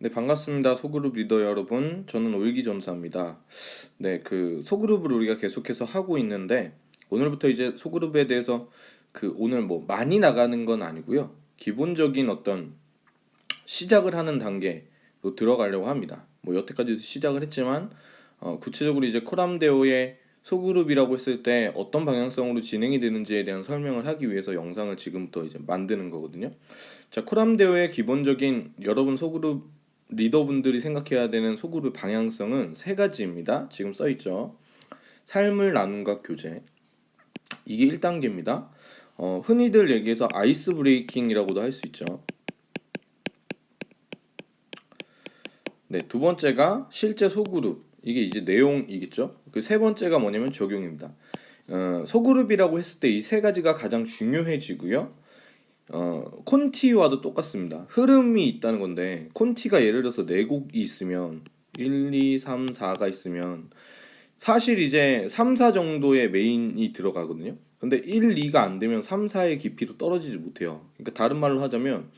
네, 반갑습니다. 소그룹 리더 여러분. 저는 올기 전사입니다. 네, 그 소그룹을 우리가 계속해서 하고 있는데 오늘부터 이제 소그룹에 대해서 오늘 뭐 많이 나가는 건 아니고요. 기본적인 어떤 시작을 하는 단계로 들어가려고 합니다. 뭐 여태까지도 시작을 했지만 구체적으로 이제 코람데오의 소그룹이라고 했을 때 어떤 방향성으로 진행이 되는지에 대한 설명을 하기 위해서 영상을 지금부터 이제 만드는 거거든요. 자, 코람데오의 기본적인 여러분 소그룹 리더분들이 생각해야 되는 소그룹 방향성은 세 가지입니다. 지금 써 있죠. 삶을 나눔과 교제. 이게 1단계입니다. 흔히들 얘기해서 아이스 브레이킹이라고도 할 수 있죠. 네, 두 번째가 실제 소그룹. 이게 이제 내용이겠죠. 그 세 번째가 뭐냐면 적용입니다. 소그룹이라고 했을 때 이 세 가지가 가장 중요해지고요. 콘티와도 똑같습니다. 흐름이 있다는 건데 콘티가 예를 들어서 네 곡이 있으면 1, 2, 3, 4가 있으면 사실 이제 3, 4 정도의 메인이 들어가거든요. 근데 1, 2가 안 되면 3, 4의 깊이도 떨어지지 못해요. 그러니까 다른 말로 하자면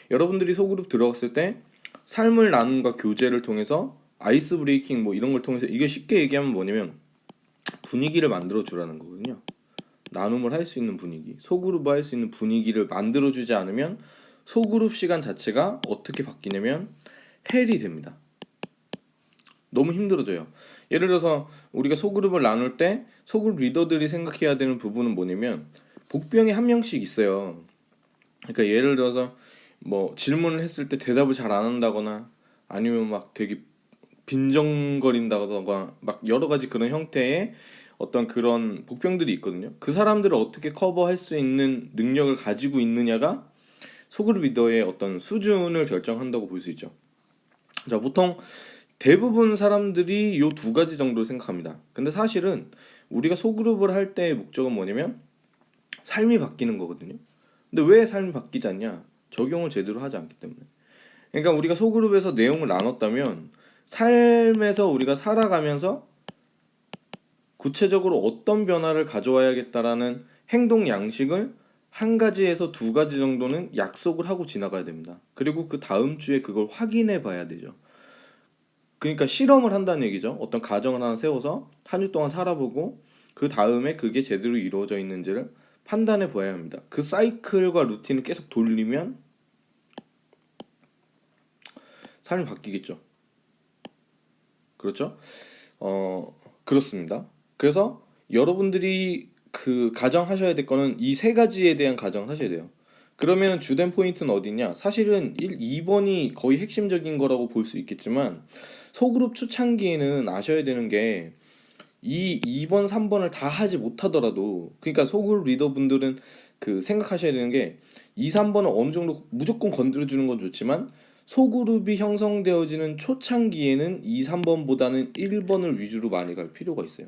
여러분들이 소그룹 들어갔을 때 삶을 나눔과 교제를 통해서 아이스 브레이킹 뭐 이런 걸 통해서 이게 쉽게 얘기하면 뭐냐면 분위기를 만들어 주라는 거거든요. 나눔을 할 수 있는 분위기, 소그룹 할 수 있는 분위기를 만들어주지 않으면 소그룹 시간 자체가 어떻게 바뀌냐면 헬이 됩니다. 너무 힘들어져요. 예를 들어서 우리가 소그룹을 나눌 때 소그룹 리더들이 생각해야 되는 부분은 뭐냐면 복병이 한 명씩 있어요. 그러니까 예를 들어서 뭐 질문을 했을 때 대답을 잘 안 한다거나 아니면 막 되게 빈정거린다거나 막 여러 가지 그런 형태의 어떤 그런 복병들이 있거든요. 그 사람들을 어떻게 커버할 수 있는 능력을 가지고 있느냐가 소그룹 리더의 어떤 수준을 결정한다고 볼 수 있죠. 자, 보통 대부분 사람들이 요 두 가지 정도를 생각합니다. 근데 사실은 우리가 소그룹을 할 때의 목적은 뭐냐면 삶이 바뀌는 거거든요. 근데 왜 삶이 바뀌지 않냐? 적용을 제대로 하지 않기 때문에. 그러니까 우리가 소그룹에서 내용을 나눴다면 삶에서 우리가 살아가면서 구체적으로 어떤 변화를 가져와야겠다라는 행동 양식을 한 가지에서 두 가지 정도는 약속을 하고 지나가야 됩니다. 그리고 그 다음 주에 그걸 확인해 봐야 되죠. 그러니까 실험을 한다는 얘기죠. 어떤 가정을 하나 세워서 한 주 동안 살아보고 그 다음에 그게 제대로 이루어져 있는지를 판단해 봐야 합니다. 그 사이클과 루틴을 계속 돌리면 삶이 바뀌겠죠. 그렇죠? 그렇습니다. 그래서 여러분들이 그 가정하셔야 될 거는 이 세 가지에 대한 가정을 하셔야 돼요. 그러면 주된 포인트는 어디냐? 사실은 1, 2번이 거의 핵심적인 거라고 볼 수 있겠지만 소그룹 초창기에는 아셔야 되는 게 이 2번, 3번을 다 하지 못하더라도 그러니까 소그룹 리더분들은 그 생각하셔야 되는 게 2, 3번은 어느 정도 무조건 건드려 주는 건 좋지만 소그룹이 형성되어지는 초창기에는 2, 3번보다는 1번을 위주로 많이 갈 필요가 있어요.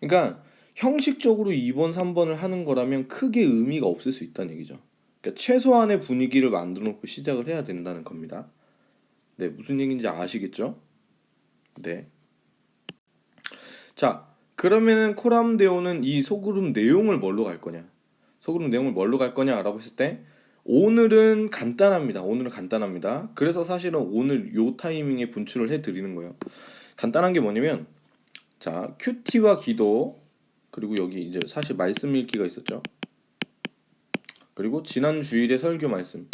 그러니까 형식적으로 2번, 3번을 하는 거라면 크게 의미가 없을 수 있다는 얘기죠. 그러니까 최소한의 분위기를 만들어 놓고 시작을 해야 된다는 겁니다. 네, 무슨 얘기인지 아시겠죠? 네. 자, 그러면은 코람데오는 이 소그룹 내용을 뭘로 갈 거냐? 소그룹 내용을 뭘로 갈 거냐라고 했을 때 오늘은 간단합니다. 오늘은 간단합니다. 그래서 사실은 오늘 요 타이밍에 분출을 해 드리는 거예요. 간단한 게 뭐냐면 자, 큐티와 기도 그리고 여기 이제 사실 말씀 읽기가 있었죠. 그리고 지난 주일의 설교 말씀.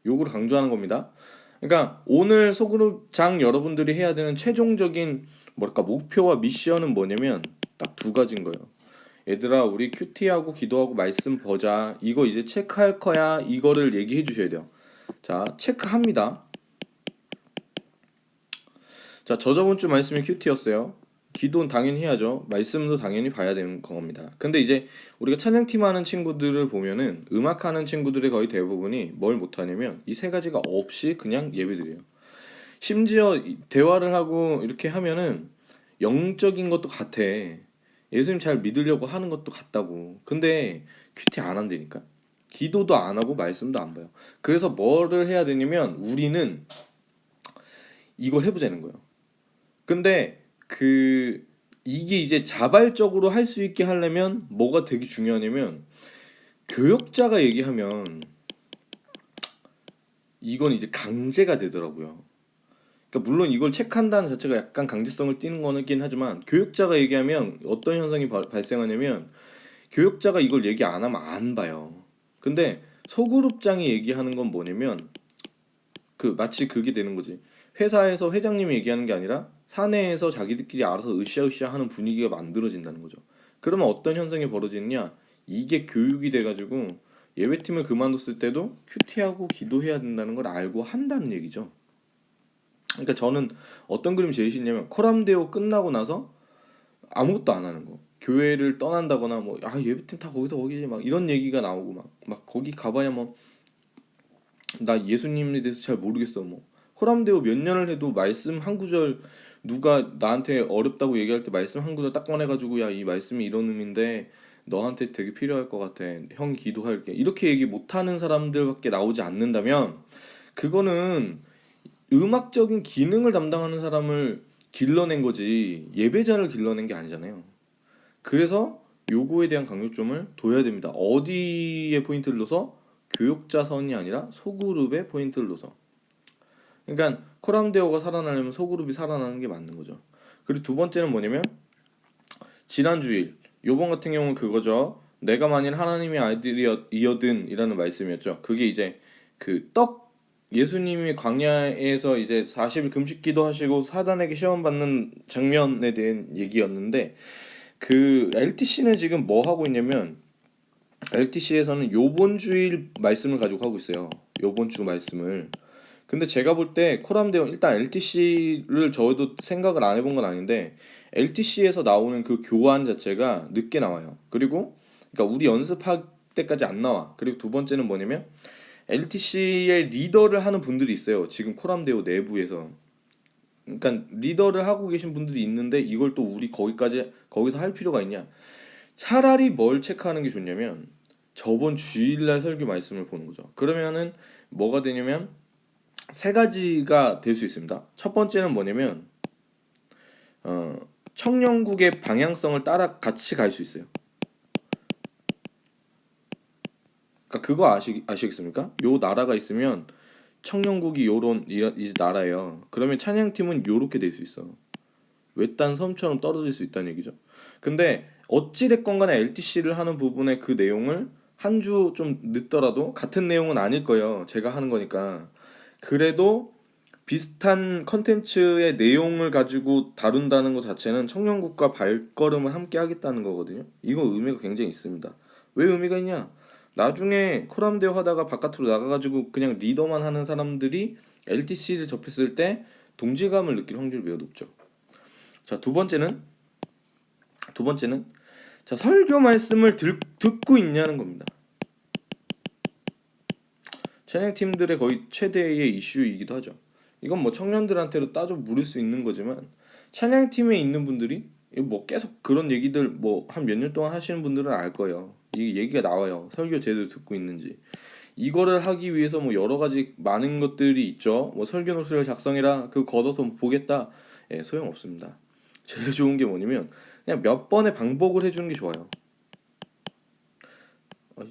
요거를 강조하는 겁니다. 그러니까 오늘 소그룹장 여러분들이 해야 되는 최종적인 뭐랄까 목표와 미션은 뭐냐면 딱 두 가지인 거예요. 얘들아 우리 큐티하고 기도하고 말씀 보자. 이거 이제 체크할 거야. 이거를 얘기해 주셔야 돼요. 자, 체크합니다. 자, 저저번 주 말씀이 큐티였어요. 기도는 당연히 해야죠. 말씀도 당연히 봐야 되는 겁니다. 근데 이제 우리가 찬양팀 하는 친구들을 보면은 음악하는 친구들의 거의 대부분이 뭘 못하냐면 이 세 가지가 없이 그냥 예배드려요. 심지어 대화를 하고 이렇게 하면은 영적인 것도 같아. 예수님 잘 믿으려고 하는 것도 같다고. 근데 큐티 안 한다니까. 기도도 안 하고 말씀도 안 봐요. 그래서 뭐를 해야 되냐면 우리는 이걸 해보자는 거예요. 근데 이게 이제 자발적으로 할 수 있게 하려면 뭐가 되게 중요하냐면 교역자가 얘기하면 이건 이제 강제가 되더라고요. 그러니까 물론 이걸 체크한다는 자체가 약간 강제성을 띠는 거긴 하지만 교육자가 얘기하면 어떤 현상이 발생하냐면 교육자가 이걸 얘기 안 하면 안 봐요. 근데 소그룹장이 얘기하는 건 뭐냐면 그 마치 그게 되는 거지. 회사에서 회장님이 얘기하는 게 아니라 사내에서 자기들끼리 알아서 으쌰으쌰 하는 분위기가 만들어진다는 거죠. 그러면 어떤 현상이 벌어지느냐? 이게 교육이 돼가지고 예배팀을 그만뒀을 때도 큐티하고 기도해야 된다는 걸 알고 한다는 얘기죠. 그러니까 저는 어떤 그림이 제일 싫냐면 코람데오 끝나고 나서 아무것도 안 하는 거. 교회를 떠난다거나 뭐 아 예배팀 다 거기서 거기지 막 이런 얘기가 나오고 막 거기 가봐야 뭐 나 예수님에 대해서 잘 모르겠어 뭐 호람데오 몇 년을 해도 말씀 한 구절 누가 나한테 어렵다고 얘기할 때 말씀 한 구절 딱 꺼내가지고 야 이 말씀이 이런 의미인데 너한테 되게 필요할 것 같아 형이 기도할게 이렇게 얘기 못하는 사람들밖에 나오지 않는다면 그거는 음악적인 기능을 담당하는 사람을 길러낸 거지 예배자를 길러낸 게 아니잖아요. 그래서 요거에 대한 강조점을 둬야 됩니다. 어디에 포인트를 둬서 교육자선이 아니라 소그룹에 포인트를 둬서. 그러니까 코람데오가 살아나려면 소그룹이 살아나는 게 맞는 거죠. 그리고 두 번째는 뭐냐면 지난 주일 요번 같은 경우는 그거죠. 내가 만일 하나님의 아들이여든이라는 말씀이었죠. 그게 이제 그 떡 예수님이 광야에서 이제 40일 금식 기도하시고 사단에게 시험 받는 장면에 대한 얘기였는데 그 LTC는 지금 뭐 하고 있냐면 LTC에서는 요번 주일 말씀을 가지고 하고 있어요. 요번 주 말씀을. 근데 제가 볼 때 코람데오 일단 LTC를 저도 생각을 안 해본 건 아닌데 LTC에서 나오는 그 교환 자체가 늦게 나와요. 그리고 그러니까 우리 연습할 때까지 안 나와. 그리고 두 번째는 뭐냐면 LTC의 리더를 하는 분들이 있어요. 지금 코람데오 내부에서. 그러니까 리더를 하고 계신 분들이 있는데 이걸 또 우리 거기서 할 필요가 있냐? 차라리 뭘 체크하는 게 좋냐면 저번 주일날 설교 말씀을 보는 거죠. 그러면은 뭐가 되냐면 세 가지가 될 수 있습니다. 첫 번째는 뭐냐면 어, 청년국의 방향성을 따라 같이 갈 수 있어요. 그러니까 그거 아시겠습니까? 요 나라가 있으면 청년국이 요런 이 나라예요. 그러면 찬양팀은 요렇게 될 수 있어. 외딴 섬처럼 떨어질 수 있다는 얘기죠. 근데 어찌됐건 간에 LTC를 하는 부분의 그 내용을 한 주 좀 늦더라도 같은 내용은 아닐 거예요. 제가 하는 거니까. 그래도 비슷한 컨텐츠의 내용을 가지고 다룬다는 것 자체는 청년국과 발걸음을 함께 하겠다는 거거든요. 이거 의미가 굉장히 있습니다. 왜 의미가 있냐? 나중에 코람데오 하다가 바깥으로 나가가지고 그냥 리더만 하는 사람들이 LTC를 접했을 때 동질감을 느낄 확률이 매우 높죠. 자, 두 번째는 자, 설교 말씀을 듣고 있냐는 겁니다. 찬양팀들의 거의 최대의 이슈이기도 하죠. 이건 뭐 청년들한테도 따져 물을 수 있는 거지만 찬양팀에 있는 분들이 뭐 계속 그런 얘기들 뭐 한 몇 년 동안 하시는 분들은 알 거예요. 이 얘기가 나와요. 설교 제대로 듣고 있는지. 이거를 하기 위해서 뭐 여러 가지 많은 것들이 있죠. 뭐 설교 노트를 작성해라. 그거 걷어서 뭐 보겠다. 예, 소용 없습니다. 제일 좋은 게 뭐냐면 그냥 몇 번의 반복을 해주는 게 좋아요.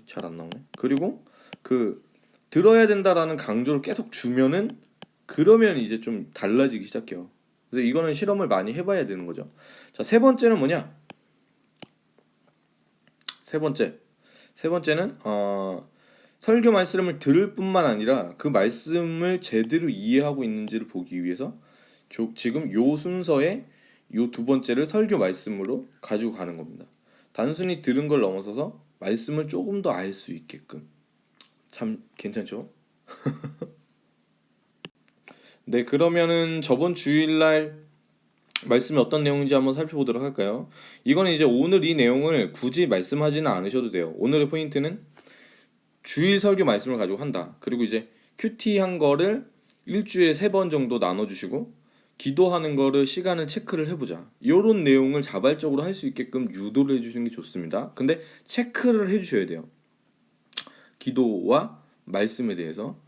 잘 안 나오네. 그리고 그 들어야 된다라는 강조를 계속 주면은 그러면 이제 좀 달라지기 시작해요. 그래서 이거는 실험을 많이 해봐야 되는 거죠. 자, 세 번째는 뭐냐? 세 번째는 설교 말씀을 들을 뿐만 아니라 그 말씀을 제대로 이해하고 있는지를 보기 위해서 지금 요 순서에 요 두 번째를 설교 말씀으로 가지고 가는 겁니다. 단순히 들은 걸 넘어서서 말씀을 조금 더 알 수 있게끔. 참 괜찮죠? 네, 그러면은 저번 주일날 말씀이 어떤 내용인지 한번 살펴보도록 할까요? 이거는 이제 오늘 이 내용을 굳이 말씀하지는 않으셔도 돼요. 오늘의 포인트는 주일 설교 말씀을 가지고 한다. 그리고 이제 큐티 한 거를 일주일에 3번 정도 나눠주시고 기도하는 거를 시간을 체크를 해보자. 이런 내용을 자발적으로 할 수 있게끔 유도를 해주시는 게 좋습니다. 근데 체크를 해주셔야 돼요. 기도와 말씀에 대해서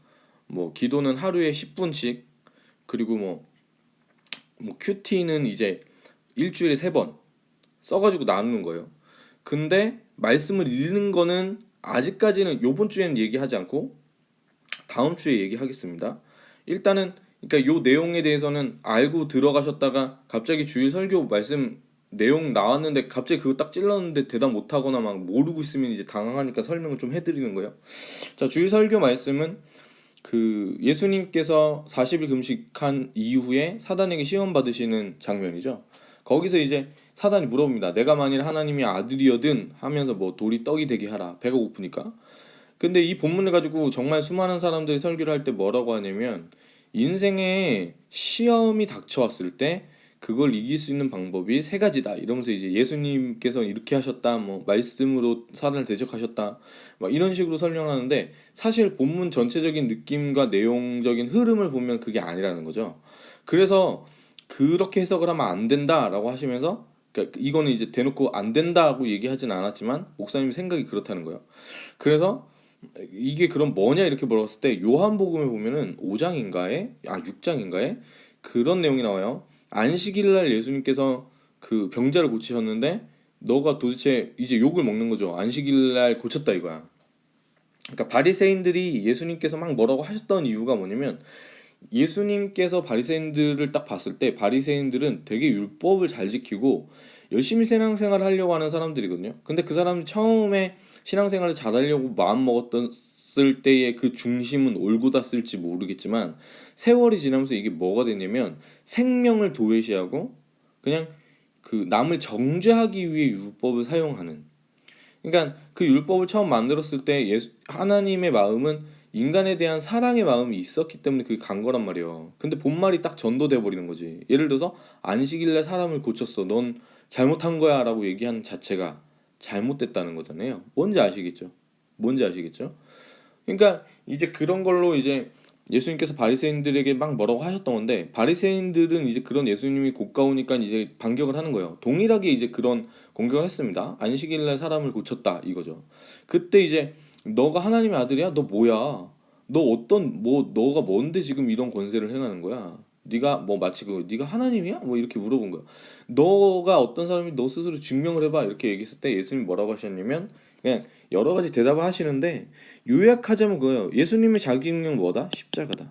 뭐 기도는 하루에 10분씩 그리고 뭐 큐티는 이제 일주일에 3번 써가지고 나누는 거예요. 근데 말씀을 읽는 거는 아직까지는 요번 주에는 얘기하지 않고 다음 주에 얘기하겠습니다. 일단은 그러니까 요 내용에 대해서는 알고 들어가셨다가 갑자기 주일 설교 말씀 내용 나왔는데 갑자기 그거 딱 찔렀는데 대답 못하거나 막 모르고 있으면 이제 당황하니까 설명을 좀 해드리는 거예요. 자, 주일 설교 말씀은 그 예수님께서 40일 금식한 이후에 사단에게 시험 받으시는 장면이죠. 거기서 이제 사단이 물어봅니다. 내가 만일 하나님의 아들이어든 하면서 뭐 돌이 떡이 되게 하라. 배가 고프니까. 근데 이 본문을 가지고 정말 수많은 사람들이 설교를 할 때 뭐라고 하냐면 인생에 시험이 닥쳐왔을 때 그걸 이길 수 있는 방법이 세 가지다 이러면서 이제 예수님께서 이렇게 하셨다 뭐 말씀으로 사단을 대적하셨다 막 이런 식으로 설명하는데 사실 본문 전체적인 느낌과 내용적인 흐름을 보면 그게 아니라는 거죠. 그래서 그렇게 해석을 하면 안 된다라고 하시면서 그러니까 이거는 이제 대놓고 안 된다고 얘기하진 않았지만 목사님 생각이 그렇다는 거예요. 그래서 이게 그럼 뭐냐 이렇게 물어봤을 때 요한복음에 보면은 5장인가에 6장인가에 그런 내용이 나와요. 안식일 날 예수님께서 그 병자를 고치셨는데 너가 도대체 이제 욕을 먹는 거죠. 안식일 날 고쳤다 이거야. 그러니까 바리새인들이 예수님께서 막 뭐라고 하셨던 이유가 뭐냐면 예수님께서 바리새인들을 딱 봤을 때 바리새인들은 되게 율법을 잘 지키고 열심히 신앙생활을 하려고 하는 사람들이거든요. 근데 그 사람이 처음에 신앙생활을 잘하려고 마음 먹었을 때의 그 중심은 올곧다 쓸지 모르겠지만 세월이 지나면서 이게 뭐가 됐냐면 생명을 도외시하고 그냥 그 남을 정죄하기 위해 율법을 사용하는, 그러니까 그 율법을 처음 만들었을 때 하나님의 마음은 인간에 대한 사랑의 마음이 있었기 때문에 그게 간 거란 말이에요. 근데 본말이 딱 전도돼 버리는 거지. 예를 들어서 안식일날 사람을 고쳤어. 넌 잘못한 거야라고 얘기하는 자체가 잘못됐다는 거잖아요. 뭔지 아시겠죠? 뭔지 아시겠죠? 그러니까 이제 그런 걸로 이제 예수님께서 바리새인들에게 막 뭐라고 하셨던 건데 바리새인들은 이제 그런 예수님이 고가오니까 이제 반격을 하는 거예요. 동일하게 이제 그런 공격을 했습니다. 안식일날 사람을 고쳤다 이거죠. 그때 이제 너가 하나님의 아들이야? 너 뭐야? 너 어떤 뭐 너가 뭔데 지금 이런 권세를 행하는 거야? 네가 뭐 마치 그 네가 하나님이야? 뭐 이렇게 물어본 거야. 너가 어떤 사람이 너 스스로 증명을 해봐 이렇게 얘기했을 때 예수님이 뭐라고 하셨냐면 그냥 여러 가지 대답을 하시는데 요약하자면 그거예요. 예수님의 자기능력 뭐다? 십자가다.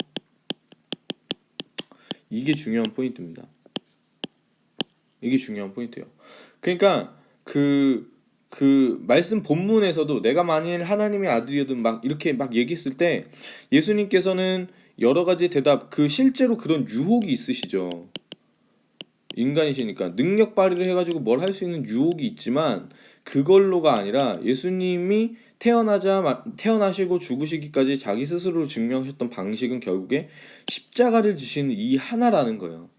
이게 중요한 포인트입니다. 이게 중요한 포인트예요. 그러니까 그 말씀 본문에서도 내가 만일 하나님의 아들이어든 막 이렇게 막 얘기했을 때 예수님께서는 여러 가지 대답 그 실제로 그런 유혹이 있으시죠. 인간이시니까 능력 발휘를 해가지고 뭘 할 수 있는 유혹이 있지만 그걸로가 아니라 예수님이 태어나시고 죽으시기까지 자기 스스로 증명하셨던 방식은 결국에 십자가를 지시는 이 하나라는 거예요.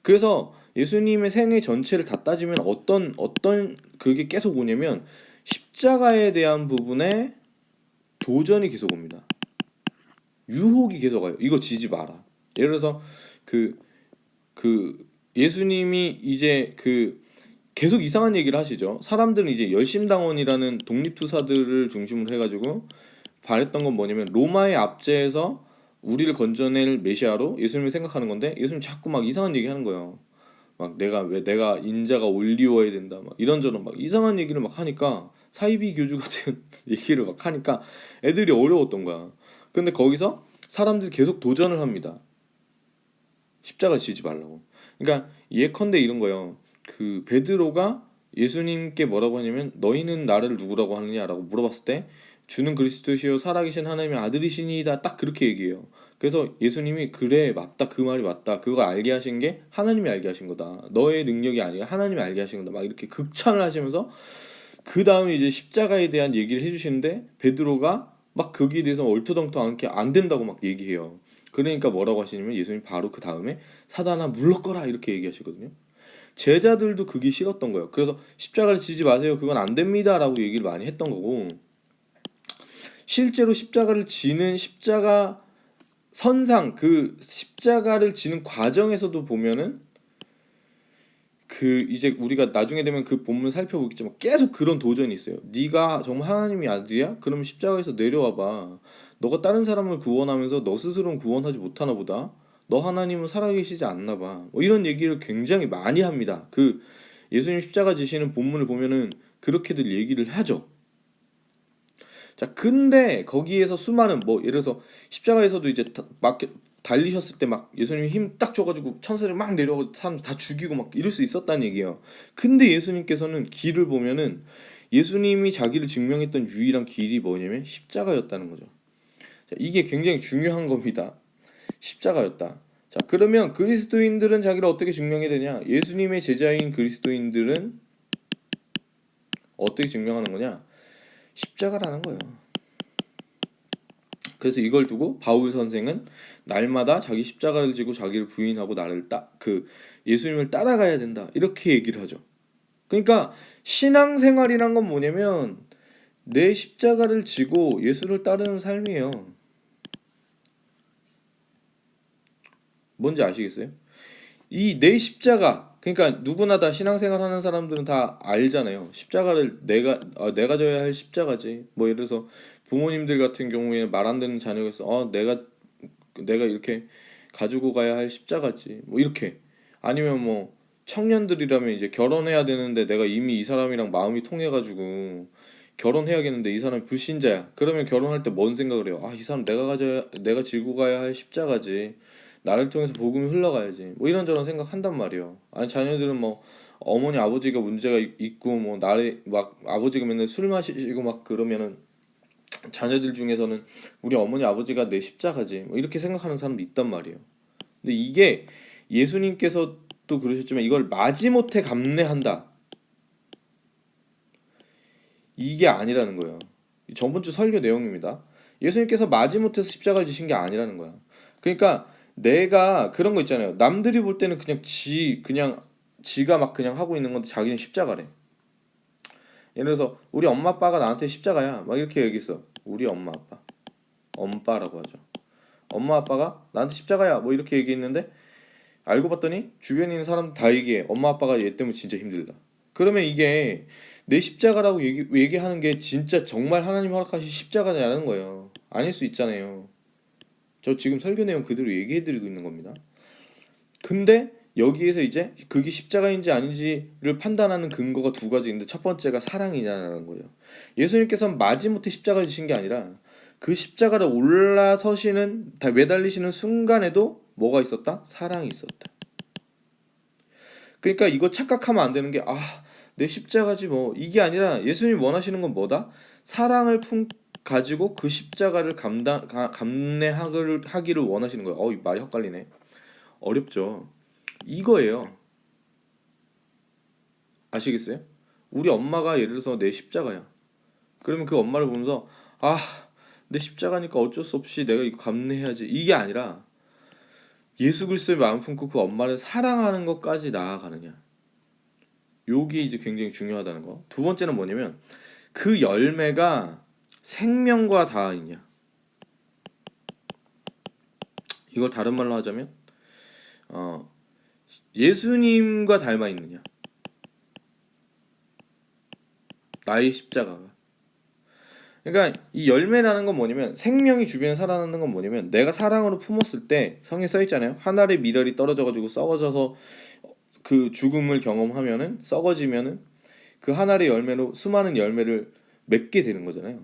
그래서 예수님의 생애 전체를 다 따지면 어떤 그게 계속 오냐면 십자가에 대한 부분에 도전이 계속 옵니다. 유혹이 계속 와요. 이거 지지 마라. 예를 들어서 그 예수님이 이제 그 계속 이상한 얘기를 하시죠. 사람들은 이제 열심당원이라는 독립투사들을 중심으로 해가지고 말했던 건 뭐냐면 로마의 압제에서 우리를 건져낼 메시아로 예수님을 생각하는 건데 예수님 자꾸 막 이상한 얘기 하는 거예요. 막 내가 인자가 올리워야 된다 막 이런저런 막 이상한 얘기를 막 하니까 사이비 교주 같은 얘기를 막 하니까 애들이 어려웠던 거야. 근데 거기서 사람들이 계속 도전을 합니다. 십자가 지지 말라고. 그러니까 예컨대 이런 거예요. 그 베드로가 예수님께 뭐라고 하냐면 너희는 나를 누구라고 하느냐라고 물어봤을 때 주는 그리스도시요 살아계신 하나님의 아들이시니이다 딱 그렇게 얘기해요. 그래서 예수님이 그래 맞다 그 말이 맞다 그거 알게 하신 게 하나님이 알게 하신 거다 너의 능력이 아니라 하나님이 알게 하신 거다 막 이렇게 극찬을 하시면서 그 다음에 이제 십자가에 대한 얘기를 해주시는데 베드로가 막 거기에 대해서 얼토당토않게 안 된다고 막 얘기해요. 그러니까 뭐라고 하시냐면 예수님 바로 그 다음에 사단아 물러거라 이렇게 얘기하시거든요. 제자들도 그게 싫었던 거예요. 그래서 십자가를 지지 마세요. 그건 안 됩니다라고 얘기를 많이 했던 거고 실제로 십자가를 지는 십자가 선상 그 십자가를 지는 과정에서도 보면은 그 이제 우리가 나중에 되면 그 본문 살펴보겠지만 계속 그런 도전이 있어요. 네가 정말 하나님의 아들이야? 그럼 십자가에서 내려와봐. 너가 다른 사람을 구원하면서 너 스스로는 구원하지 못하나 보다. 너 하나님은 살아계시지 않나 봐. 뭐 이런 얘기를 굉장히 많이 합니다. 그 예수님 십자가 지시는 본문을 보면은 그렇게들 얘기를 하죠. 자, 근데 거기에서 수많은 뭐 예를 들어서 십자가에서도 이제 막 달리셨을 때 막 예수님이 힘 딱 줘가지고 천사를 막 내려오고 사람 다 죽이고 막 이럴 수 있었다는 얘기예요. 근데 예수님께서는 길을 보면은 예수님이 자기를 증명했던 유일한 길이 뭐냐면 십자가였다는 거죠. 자, 이게 굉장히 중요한 겁니다. 십자가였다. 자, 그러면 그리스도인들은 자기를 어떻게 증명해야 되냐? 예수님의 제자인 그리스도인들은 어떻게 증명하는 거냐? 십자가라는 거예요. 그래서 이걸 두고 바울 선생은 날마다 자기 십자가를 지고 자기를 부인하고 나를 예수님을 따라가야 된다. 이렇게 얘기를 하죠. 그러니까 신앙생활이란 건 뭐냐면 내 십자가를 지고 예수를 따르는 삶이에요. 뭔지 아시겠어요? 이 내 십자가, 그러니까 누구나 다 신앙생활 하는 사람들은 다 알잖아요. 십자가를 내가 져야 할 십자가지. 뭐 예를 들어서 부모님들 같은 경우에 말 안 듣는 자녀가 있어. 내가 이렇게 가지고 가야 할 십자가지. 뭐 이렇게. 아니면 뭐 청년들이라면 이제 결혼해야 되는데 내가 이미 이 사람이랑 마음이 통해가지고 결혼해야겠는데 이 사람이 불신자야. 그러면 결혼할 때 뭔 생각을 해요? 이 사람 내가 지고 가야 할 십자가지. 나를 통해서 복음이 흘러가야지. 뭐 이런저런 생각한단 말이에요. 아니 자녀들은 뭐 어머니 아버지가 문제가 있고 뭐 나를 막 아버지가 맨날 술 마시고 막 그러면은 자녀들 중에서는 우리 어머니 아버지가 내 십자가지 뭐 이렇게 생각하는 사람도 있단 말이에요. 근데 이게 예수님께서도 그러셨지만 이걸 마지못해 감내한다. 이게 아니라는 거예요. 저번 주 설교 내용입니다. 예수님께서 마지못해서 십자가를 지신 게 아니라는 거야. 그러니까 내가 그런 거 있잖아요. 남들이 볼 때는 그냥 지가 막 그냥 하고 있는 건데 자기는 십자가래. 예를 들어서 우리 엄마 아빠가 나한테 십자가야. 막 이렇게 얘기했어. 우리 엄마 아빠. 엄빠라고 하죠. 엄마 아빠가 나한테 십자가야. 뭐 이렇게 얘기했는데 알고 봤더니 주변에 있는 사람 다 얘기해. 엄마 아빠가 얘 때문에 진짜 힘들다. 그러면 이게 내 십자가라고 얘기하는 게 진짜 정말 하나님 허락하신 십자가냐는 거예요. 아닐 수 있잖아요. 저 지금 설교 내용 그대로 얘기해드리고 있는 겁니다. 근데 여기에서 이제 그게 십자가인지 아닌지를 판단하는 근거가 두 가지인데 첫 번째가 사랑이냐는 거예요. 예수님께서는 마지못해 십자가를 지신 게 아니라 그 십자가를 올라서시는 매달리시는 순간에도 뭐가 있었다? 사랑이 있었다. 그러니까 이거 착각하면 안 되는 게 내 십자가지 뭐 이게 아니라 예수님 원하시는 건 뭐다? 사랑을 가지고 그 십자가를 감내하기를 원하시는 거예요. 이 말이 헛갈리네. 어렵죠. 이거예요. 아시겠어요? 우리 엄마가 예를 들어서 내 십자가야. 그러면 그 엄마를 보면서 내 십자가니까 어쩔 수 없이 내가 이거 감내해야지. 이게 아니라 예수 그리스도의 마음 품고 그 엄마를 사랑하는 것까지 나아가느냐. 요게 이제 굉장히 중요하다는 거. 두 번째는 뭐냐면 그 열매가 생명과 닿아있냐. 이걸 다른 말로 하자면 예수님과 닮아 있느냐. 나의 십자가가. 그러니까 이 열매라는 건 뭐냐면 생명이 주변에 살아나는 건 뭐냐면 내가 사랑으로 품었을 때 성에 써 있잖아요. 한 알의 밀알이 떨어져 가지고 썩어져서 그 죽음을 경험하면은 썩어지면은 그 한 알의 열매로 수많은 열매를 맺게 되는 거잖아요.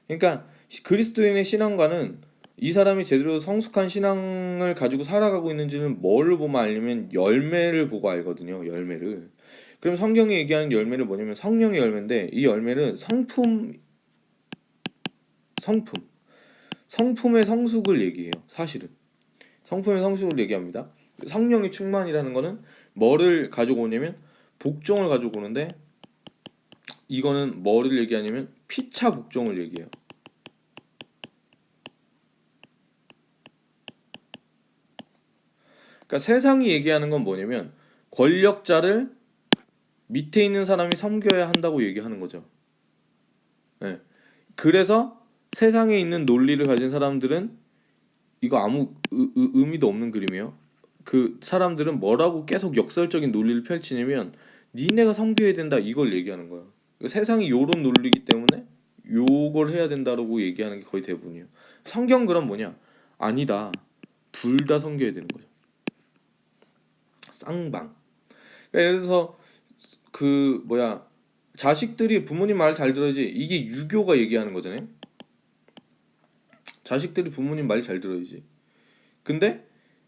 그러니까 그리스도인의 신앙과는 이 사람이 제대로 성숙한 신앙을 가지고 살아가고 있는지는 뭘 보면 알려면 열매를 보고 알거든요. 열매를. 그럼 성경이 얘기하는 열매는 뭐냐면 성령의 열매인데 이 열매는 성품의 성숙을 얘기해요. 사실은 성품의 성숙을 얘기합니다. 성령의 충만이라는 거는 뭐를 가지고 오냐면 복종을 가지고 오는데 이거는 뭐를 얘기하냐면 피차 복종을 얘기해요. 그러니까 세상이 얘기하는 건 뭐냐면 권력자를 밑에 있는 사람이 섬겨야 한다고 얘기하는 거죠. 네. 그래서 세상에 있는 논리를 가진 사람들은 이거 아무 의미도 없는 그림이에요. 그 사람들은 뭐라고 계속 역설적인 논리를 펼치냐면 니네가 섬겨야 된다 이걸 얘기하는 거예요. 그러니까 세상이 요런 논리이기 때문에 요걸 해야 된다라고 얘기하는 게 거의 대부분이에요. 성경 그럼 뭐냐? 아니다. 둘 다 섬겨야 되는 거죠. 쌍방. 그러니까 예를 들어서 자식들이 부모님 말 잘 들어야지 이게 유교가 얘기하는 거잖아요. 자식들이 부모님 말 잘 들어야지. 근데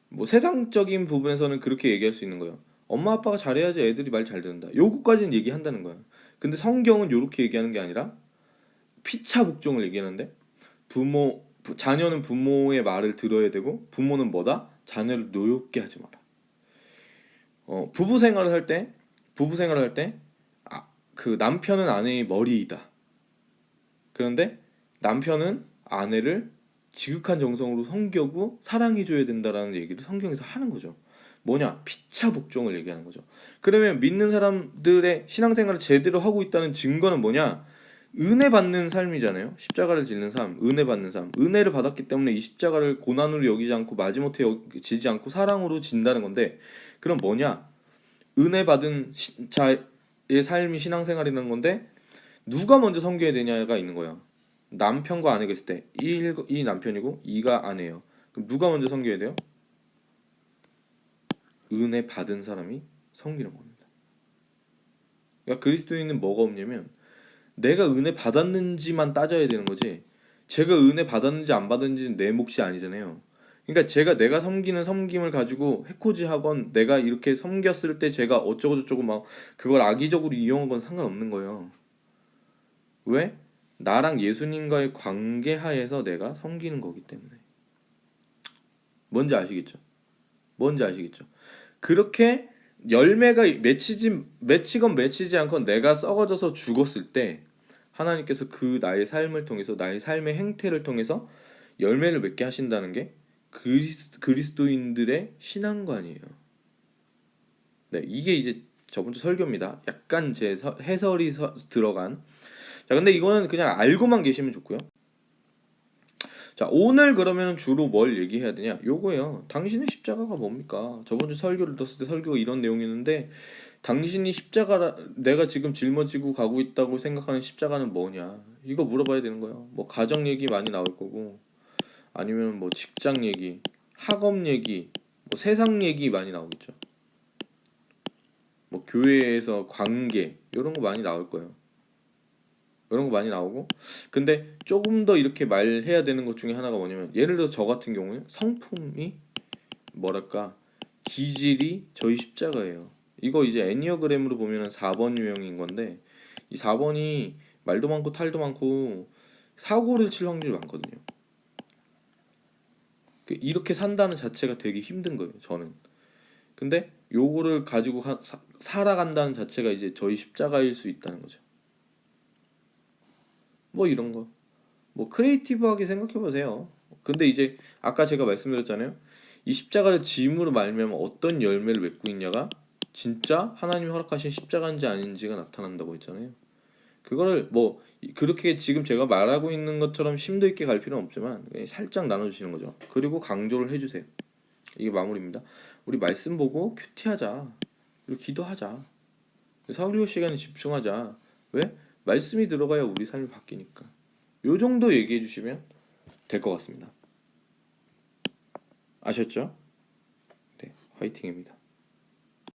뭐 세상적인 부분에서는 그렇게 얘기할 수 있는 거예요. 엄마 아빠가 잘해야지 애들이 말 잘 듣는다. 요거까지는 얘기한다는 거야. 근데 성경은 요렇게 얘기하는 게 아니라 피차 복종을 얘기하는데 자녀는 부모의 말을 들어야 되고 부모는 뭐다? 자녀를 노엽게 하지 마라. 부부 생활을 할 때 그 남편은 아내의 머리이다. 그런데 남편은 아내를 지극한 정성으로 섬겨고 사랑해줘야 된다라는 얘기를 성경에서 하는 거죠. 뭐냐? 피차 복종을 얘기하는 거죠. 그러면 믿는 사람들의 신앙생활을 제대로 하고 있다는 증거는 뭐냐? 은혜 받는 삶이잖아요. 십자가를 짓는 삶, 은혜 받는 삶. 은혜를 받았기 때문에 이 십자가를 고난으로 여기지 않고 마지못해 지지 않고 사랑으로 진다는 건데, 그럼 뭐냐? 은혜 받은 자의 삶이 신앙생활이라는 건데, 누가 먼저 섬겨야 되냐가 있는 거야. 남편과 아내가 있을 때 이 남편이고 2가 아내예요. 그럼 누가 먼저 섬겨야 돼요? 은혜 받은 사람이 섬기는 겁니다. 그러니까 그리스도인은 뭐가 없냐면 내가 은혜 받았는지만 따져야 되는 거지, 제가 은혜 받았는지 안 받았는지는 내 몫이 아니잖아요. 그러니까 내가 섬기는 섬김을 가지고 해코지하건 내가 이렇게 섬겼을 때 제가 어쩌고 저쩌고 막 그걸 악의적으로 이용한 건 상관없는 거예요. 왜? 나랑 예수님과의 관계 하에서 내가 섬기는 거기 때문에. 뭔지 아시겠죠? 뭔지 아시겠죠? 그렇게 열매가 맺히건 맺히지 않건 내가 썩어져서 죽었을 때 하나님께서 그 나의 삶을 통해서, 나의 삶의 행태를 통해서 열매를 맺게 하신다는 게 그리스도인들의 신앙관이에요. 네, 이게 이제 저번 주 설교입니다. 약간 제 해설이 들어간. 자, 근데 이거는 그냥 알고만 계시면 좋고요. 자, 오늘 그러면 주로 뭘 얘기해야 되냐? 요거예요. 당신의 십자가가 뭡니까? 저번 주 설교를 들었을 때 설교가 이런 내용이었는데, 당신이 내가 지금 짊어지고 가고 있다고 생각하는 십자가는 뭐냐? 이거 물어봐야 되는 거예요. 뭐 가정 얘기 많이 나올 거고, 아니면 뭐 직장 얘기, 학업 얘기, 뭐 세상 얘기 많이 나오겠죠. 뭐 교회에서 관계 이런 거 많이 나올 거예요. 이런 거 많이 나오고, 근데 조금 더 이렇게 말해야 되는 것 중에 하나가 뭐냐면, 예를 들어 저 같은 경우는 성품이 뭐랄까, 기질이 저희 십자가예요. 이거 이제 애니어그램으로 보면은 4번 유형인 건데, 이 4번이 말도 많고 탈도 많고 사고를 칠 확률이 많거든요. 이렇게 산다는 자체가 되게 힘든 거예요, 저는. 근데 요거를 가지고 살아간다는 자체가 이제 저희 십자가일 수 있다는 거죠. 뭐 이런 거. 뭐 크리에이티브하게 생각해 보세요. 근데 이제 아까 제가 말씀드렸잖아요. 이 십자가를 짐으로 말미암아 어떤 열매를 맺고 있냐가 진짜 하나님이 허락하신 십자가인지 아닌지가 나타난다고 했잖아요. 그거를 뭐 그렇게 지금 제가 말하고 있는 것처럼 심도 있게 갈 필요는 없지만 살짝 나눠주시는 거죠. 그리고 강조를 해주세요. 이게 마무리입니다. 우리 말씀 보고 큐티하자. 그리고 기도하자. 설교 시간에 집중하자. 왜? 말씀이 들어가야 우리 삶이 바뀌니까. 요 정도 얘기해 주시면 될 것 같습니다. 아셨죠? 네, 화이팅입니다.